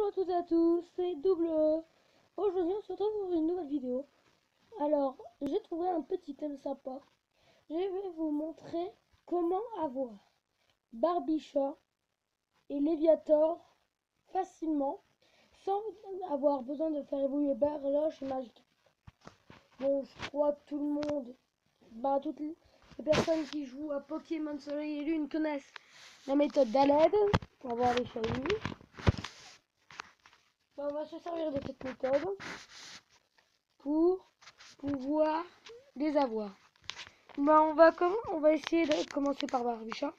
Bonjour à toutes et à tous, c'est Double. Aujourd'hui on se retrouve pour une nouvelle vidéo. Alors, j'ai trouvé un petit thème sympa. Je vais vous montrer comment avoir Barbicha et Léviator facilement sans avoir besoin de faire évoluer Barloche et Magic. Bon, je crois que tout le monde, toutes les personnes qui jouent à Pokémon Soleil et Lune connaissent la méthode d'Aled pour avoir les shiny. On va se servir de cette méthode pour pouvoir les avoir. On va essayer de commencer par Barbicha.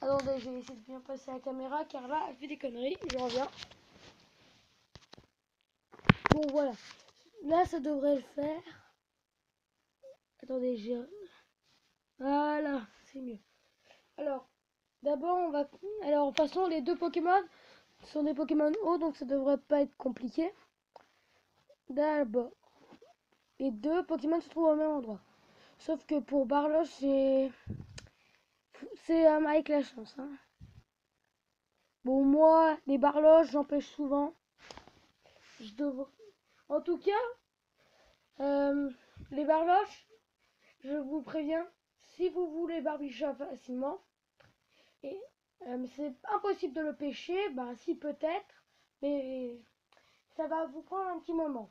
Attendez, je vais essayer de bien passer la caméra car là elle fait des conneries. Je reviens. Bon voilà, là ça devrait le faire. Attendez, voilà, c'est mieux. Alors d'abord de toute façon les deux Pokémon sont des Pokémon hauts, donc ça devrait pas être compliqué. D'abord, les deux Pokémon se trouvent au même endroit. Sauf que pour Barloche, c'est avec la chance. Hein. Bon, moi, les Barloches, j'empêche souvent. En tout cas, les Barloches, je vous préviens, si vous voulez Barbicha facilement, et c'est impossible de le pêcher, bah si peut-être, mais ça va vous prendre un petit moment.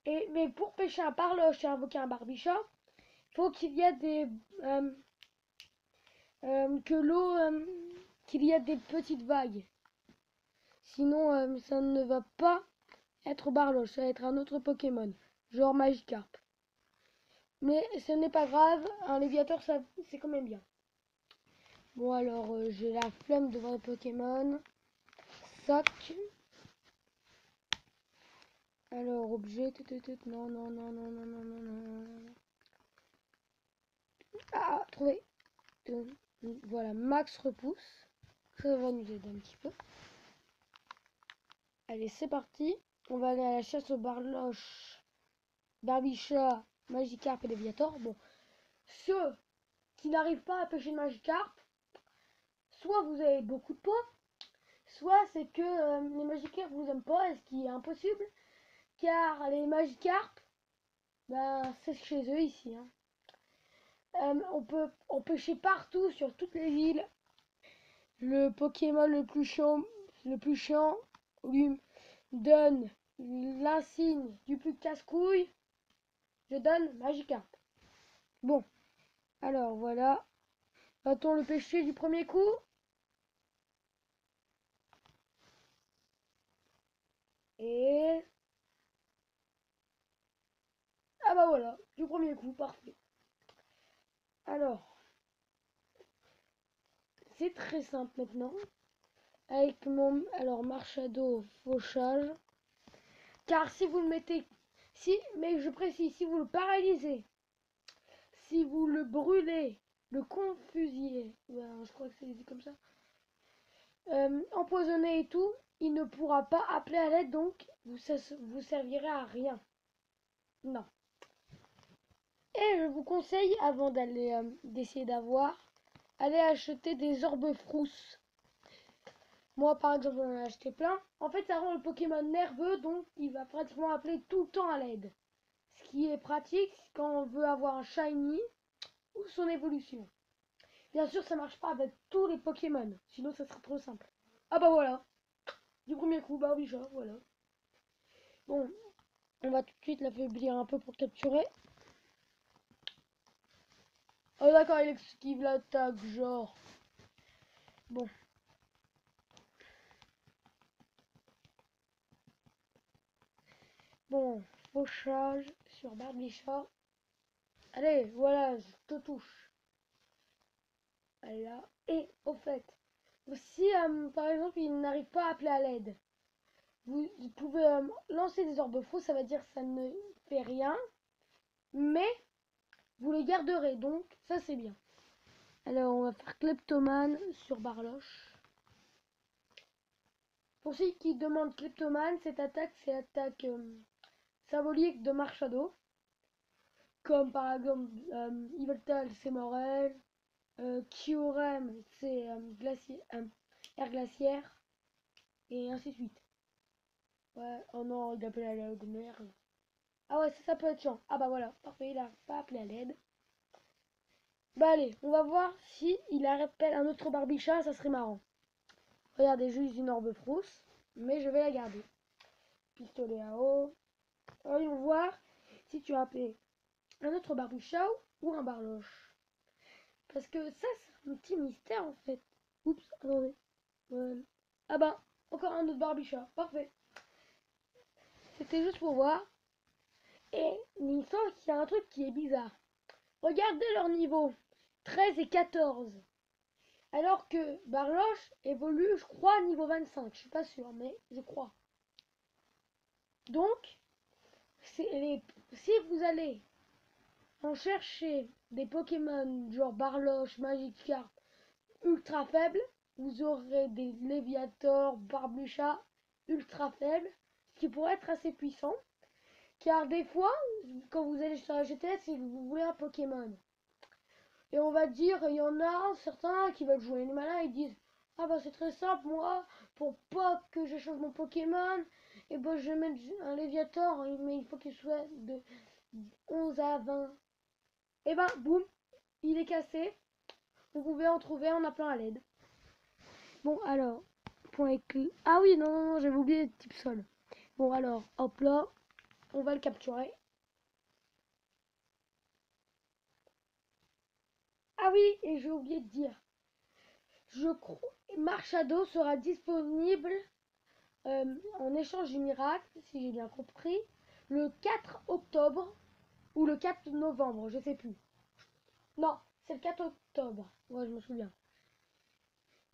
Mais pour pêcher un Barloche et invoquer un Barbicha, faut qu'il y ait qu'il y ait des petites vagues. Sinon, ça ne va pas être Barloche, ça va être un autre Pokémon, genre Magikarp. Mais ce n'est pas grave, un Léviator, ça c'est quand même bien. Bon alors, j'ai la flemme de voir les Pokémon. Sac. Alors, objet, non, non, non, non, non, non, non, non. Ah, trouvé. Voilà, max repousse. Ça va nous aider un petit peu. Allez, c'est parti. On va aller à la chasse aux Barloche, Barbicha, Magikarp et Léviator. Bon, ceux qui n'arrivent pas à pêcher le Magikarp, soit vous avez beaucoup de peau, soit c'est que les Magikarp vous aiment pas, ce qui est impossible, car les Magikarp, c'est chez eux ici. Hein. On peut en pêcher partout, sur toutes les îles. Le Pokémon le plus chiant lui donne l'insigne du plus casse-couille. Je donne Magikarp. Bon, alors voilà. Va-t-on le pêcher du premier coup? Et... ah bah voilà, du premier coup, parfait. Alors, c'est très simple maintenant. Avec mon... alors, Marshado, fauchage. Car si vous le mettez... mais je précise, si vous le paralysez, si vous le brûlez, le confusiez, je crois que c'est dit comme ça, empoisonné et tout, il ne pourra pas appeler à l'aide, donc vous servirez à rien. Non. Et je vous conseille, avant d'essayer d'avoir, allez acheter des orbes frousse. Moi, par exemple, j'en ai acheté plein. En fait, ça rend le Pokémon nerveux, donc il va pratiquement appeler tout le temps à l'aide. Ce qui est pratique quand on veut avoir un shiny ou son évolution. Bien sûr, ça marche pas avec tous les Pokémon, sinon ça serait trop simple. Ah bah voilà, du premier coup, Barbicha, voilà. Bon, on va tout de suite l'affaiblir un peu pour capturer. Oh d'accord, il esquive l'attaque, genre. Bon. Bon, fauchage sur Barbicha. Allez, voilà, je te touche. Là. Et au fait, si par exemple il n'arrive pas à appeler à l'aide, vous pouvez lancer des orbes faux, ça veut dire que ça ne fait rien, mais vous les garderez, donc ça c'est bien. Alors on va faire Kleptomane sur Barloche. Pour ceux qui demandent Kleptomane, cette attaque c'est l'attaque symbolique de Marshado. Comme par exemple Yveltal c'est Morel, Kyurem c'est air glaciaire. Et ainsi de suite. Ouais, oh non, il a appelé à l'aide, merde. Ah ouais, ça peut être chiant. Ah bah voilà, parfait, il a pas appelé à l'aide. Bah allez, on va voir si il appelle un autre Barbichat, ça serait marrant. Regardez, juste une orbe frousse, mais je vais la garder. Pistolet à eau. Voyons voir si tu as appelé un autre Barbichat ou un Barloche. Parce que ça, c'est un petit mystère en fait. Oups, attendez. Voilà. Ah bah, encore un autre Barbichat, parfait. C'était juste pour voir. Et il semble qu'il y a un truc qui est bizarre. Regardez leur niveau, 13 et 14. Alors que Barloche évolue, je crois, niveau 25. Je suis pas sûr, mais je crois. Donc, si vous allez en chercher des Pokémon genre Barloche, Magikarp, ultra faibles, vous aurez des Léviator, Barbucha ultra faibles, ce qui pourrait être assez puissant. Car des fois, quand vous allez sur la GTS, si vous voulez un Pokémon, et on va dire, il y en a certains qui veulent jouer les malins et disent ah bah c'est très simple, moi, pour pas que je change mon Pokémon, et bah je vais mettre un Léviator, mais il faut qu'il soit de 11 à 20. Et ben boum, il est cassé. Vous pouvez en trouver en appelant à l'aide. Bon alors, point écrit. Ah oui, non, non, non, j'avais oublié le type sol. Bon alors, hop là, on va le capturer. Ah oui, et j'ai oublié de dire. Je crois Marchado sera disponible en échange du miracle, si j'ai bien compris, le 4 octobre ou le 4 novembre, je sais plus. Non, c'est le 4 octobre. Ouais, je me souviens.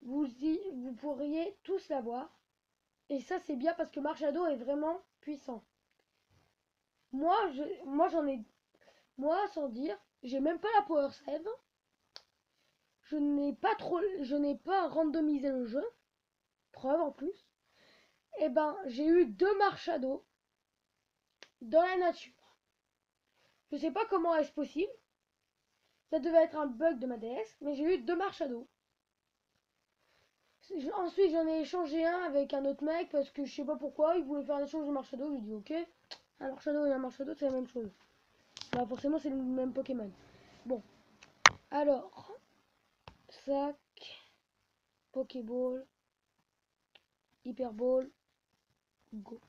Vous pourriez tous l'avoir. Et ça, c'est bien parce que Marchado est vraiment puissant. Moi j'en ai. Moi, sans dire, j'ai même pas la Power Save. Je n'ai pas randomisé le jeu. Preuve en plus. Et ben, j'ai eu 2 Marchado dans la nature. Je sais pas comment est-ce possible. Ça devait être un bug de ma DS, mais j'ai eu 2 Marchado. Ensuite, j'en ai échangé un avec un autre mec parce que je sais pas pourquoi, il voulait faire un échange de Marchado. J'ai dit ok. Un Marchado et un Marchado, c'est la même chose. Bah, forcément, c'est le même Pokémon. Bon, alors, sac, Pokéball, Hyperball, go.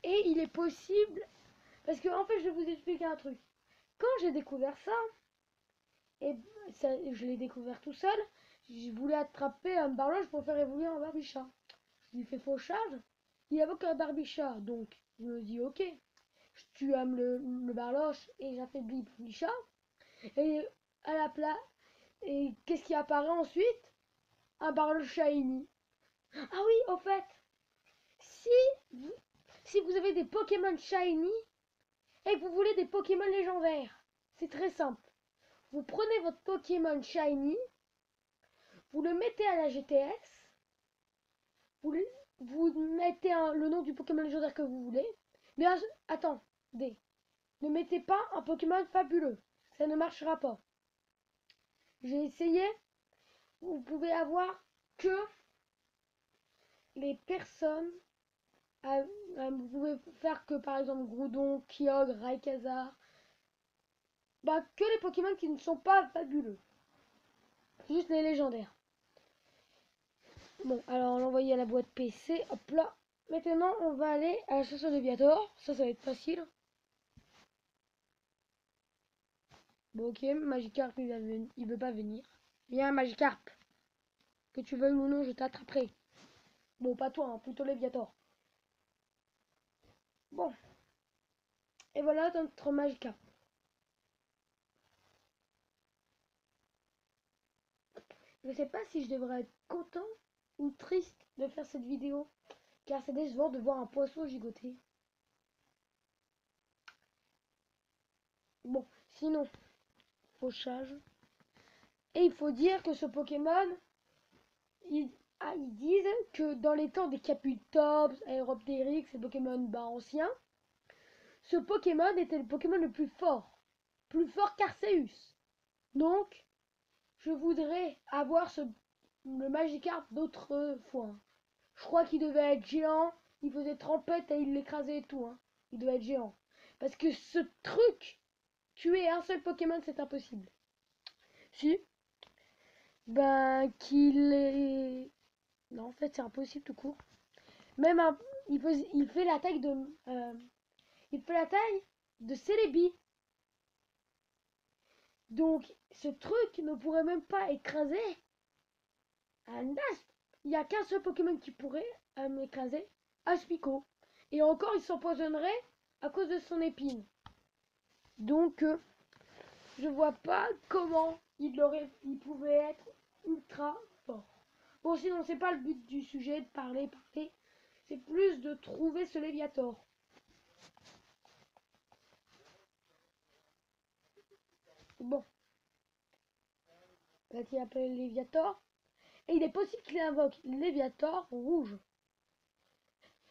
Et il est possible, parce que en fait, je vais vous expliquer un truc. Quand j'ai découvert ça, et ça, je l'ai découvert tout seul, je voulais attraper un Barloche pour faire évoluer en Barbichat. Je lui fais fauchage, il avait qu'un Barbichat, donc je me dis ok, je tue le Barloche et j'affaiblis Barbichat. Et à la place, et qu'est-ce qui apparaît ensuite? Un Barloche Shiny. Ah oui, au fait, si vous, si vous avez des Pokémon Shiny et que vous voulez des Pokémon légendaires, c'est très simple. Vous prenez votre Pokémon Shiny, vous le mettez à la GTS, vous, vous mettez le nom du Pokémon légendaire que vous voulez. Mais attendez, ne mettez pas un Pokémon fabuleux, ça ne marchera pas. J'ai essayé, vous pouvez avoir que les personnes, vous pouvez faire que par exemple Groudon, Kyogre, Rayquaza, bah que les Pokémon qui ne sont pas fabuleux, juste les légendaires. Bon, alors on l'a envoyé à la boîte PC, hop là. Maintenant, on va aller à la chasse au Léviator. Ça va être facile. Bon, ok, Magikarp, il veut pas venir. Viens, Magikarp. Que tu veuilles ou non, je t'attraperai. Bon, pas toi, hein, plutôt Léviator. Bon. Et voilà notre Magikarp. Je sais pas si je devrais être content ou triste de faire cette vidéo. Car c'est décevant de voir un poisson gigoter. Bon, sinon, fauchage. Et il faut dire que ce Pokémon, ils disent que dans les temps des Kabutops, Aeropteryx et Pokémon anciens, ce Pokémon était le Pokémon le plus fort qu'Arceus. Donc, je voudrais avoir le Magikarp d'autrefois. Je crois qu'il devait être géant. Il faisait trempette et il l'écrasait et tout. Hein. Il devait être géant. Parce que ce truc, tuer un seul Pokémon, c'est impossible. Si. Ben, qu'il est... Non, en fait, c'est impossible tout court. Même il fait la taille de... il fait la taille de Celebi. Donc, ce truc ne pourrait même pas écraser un Nast. Il n'y a qu'un seul Pokémon qui pourrait m'écraser, Aspico. Et encore, il s'empoisonnerait à cause de son épine. Donc, je vois pas comment il pouvait être ultra fort. Bon, sinon, c'est pas le but du sujet de parler. C'est plus de trouver ce Léviator. Bon. Là, il appelle Léviator. Et il est possible qu'il invoque Léviator rouge.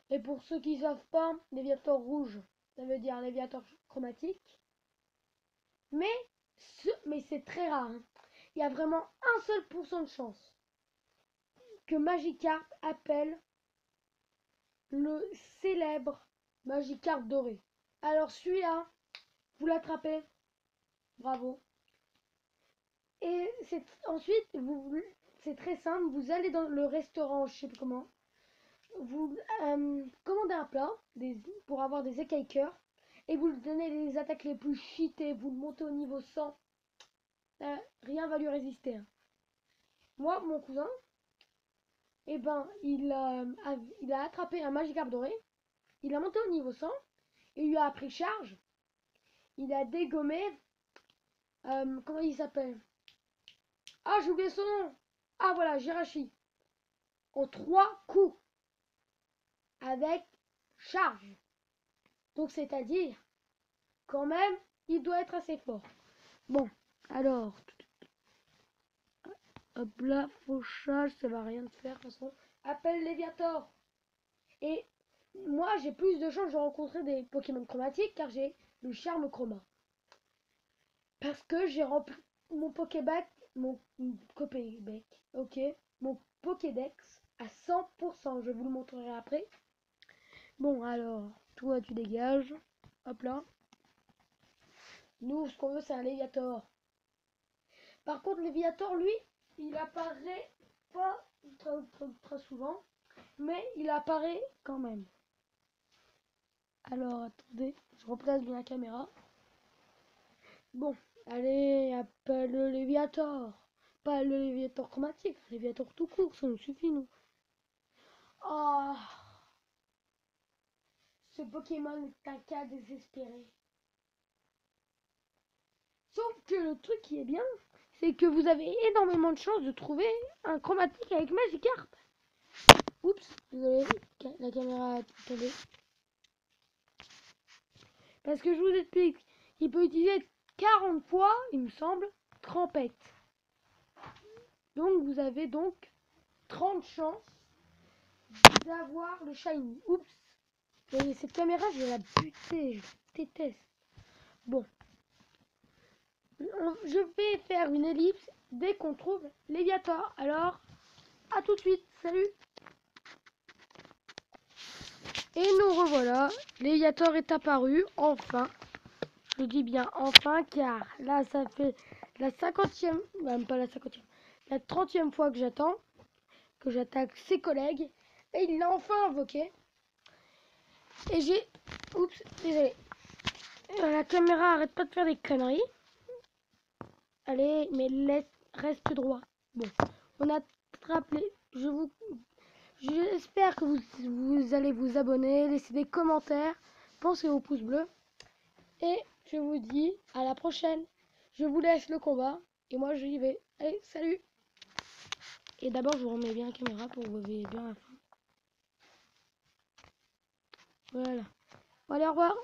Et pour ceux qui ne savent pas, Léviator rouge, ça veut dire Léviator chromatique. Mais c'est très rare. Hein. Il y a vraiment 1% de chance que Magikarp appelle le célèbre Magikarp doré. Alors celui-là, vous l'attrapez. Bravo. Et ensuite, c'est très simple. Vous allez dans le restaurant, je sais plus comment. Vous commandez un plat pour avoir des écailles cœur. Et vous lui donnez les attaques les plus cheatées. Vous le montez au niveau 100. Rien va lui résister. Hein. Moi, mon cousin, eh ben, il a attrapé un Magikarp doré. Il a monté au niveau 100. Il lui a appris charge. Il a dégommé. Comment il s'appelle? Ah, j'ai oublié son nom. Ah, voilà, Jirachi. En 3 coups. Avec charge. Donc, c'est-à-dire, quand même, il doit être assez fort. Bon, alors. Hop là, fauchage, ça va rien te faire de toute façon. Appelle Léviator. Et moi, j'ai plus de chances de rencontrer des Pokémon chromatiques car j'ai le charme chroma. Parce que j'ai rempli mon Pokédex, mon Pokédex à 100%. Je vous le montrerai après. Bon, alors, toi, tu dégages. Hop là. Nous, ce qu'on veut, c'est un Léviator. Par contre, Léviator, lui, il apparaît pas très souvent, mais il apparaît quand même. Alors, attendez, je replace bien la caméra. Bon, allez, appelle le Léviator. Pas le Léviator chromatique, le Léviator tout court, ça nous suffit, nous. Oh, ce Pokémon est un cas désespéré. Sauf que le truc qui est bien, c'est que vous avez énormément de chances de trouver un chromatique avec Magikarp. Oups, désolé, la caméra a tombé. Parce que je vous explique, il peut utiliser 40 fois, il me semble, trempette. Donc vous avez donc 30 chances d'avoir le shiny. Oups. Et cette caméra, je vais la buter, je déteste. Bon. Je vais faire une ellipse dès qu'on trouve Léviator. Alors, à tout de suite. Salut. Et nous revoilà. Léviator est apparu, enfin. Je dis bien enfin, car là, ça fait la 50e, même pas la 50e, la 30e fois que j'attaque ses collègues. Et il l'a enfin invoqué. Et j'ai... Oups, désolé. La caméra arrête pas de faire des conneries. Allez, mais reste droit. Bon, on a rappelé. J'espère que vous allez vous abonner, laisser des commentaires, pensez au pouce bleu. Et je vous dis à la prochaine. Je vous laisse le combat. Et moi, j'y vais. Allez, salut. Et d'abord, je vous remets bien la caméra pour que vous voyez bien la fin. Voilà. Allez, au revoir.